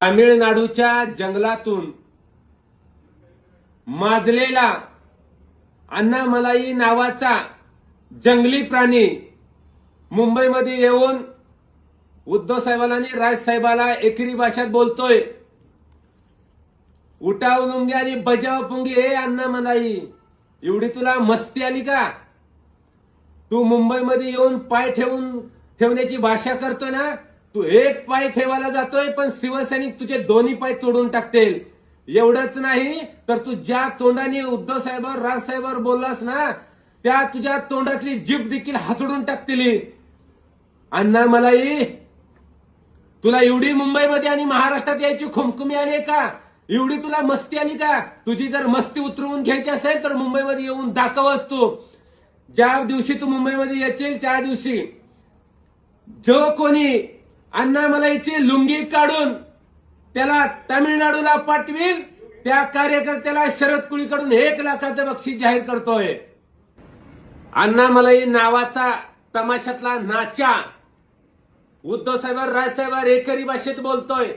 तामिळनाडूच्या जंगलातून माजलेला अण्णामलाई नावाचा जंगली प्राणी मुंबईमध्ये येऊन उद्धव साहेबांना आणि राज साहेबाला एकेरी भाषेत बोलतोय, उठाव लुंगी आणि बजाव पुंगी. हे अण्णामलाई, एवढी तुला मस्ती आली का? तू मुंबईमध्ये येऊन पाय ठेवण्याची भाषा करतोय ना. तू एक पाय ठेवायला जातोय, पण शिवसैनिक तुझे दोन्ही पाय तोडून टाकतील. एवढंच नाही तर तू ज्या तोंडाने उद्धव साहेबांवर राज साहेबांवर बोललास ना, त्या तुझ्या तोंडातली जीभ देखील हसडून टाकतील. अण्णामलाई, तुला एवढी मुंबईमध्ये आणि महाराष्ट्रात यायची खुमखुमी आली का? एवढी तुला मस्ती आली का? तुझी जर मस्ती उतरवून घ्यायची असेल तर मुंबईमध्ये येऊन दाखवस तू. ज्या दिवशी तू मुंबईमध्ये येशील त्या दिवशी जो कोणी अण्णामलाईची लुंगी काढून त्याला तामिळनाडूला पाठवील, त्या कार्यकर्त्याला शरद कुळीकडून 1 लाखाचं बक्षीस जाहीर करतोय. अण्णामलाई नावाचा तमाशातला नाचा उद्धव साहेब राज साहेब एकेरी भाषेत बोलतोय.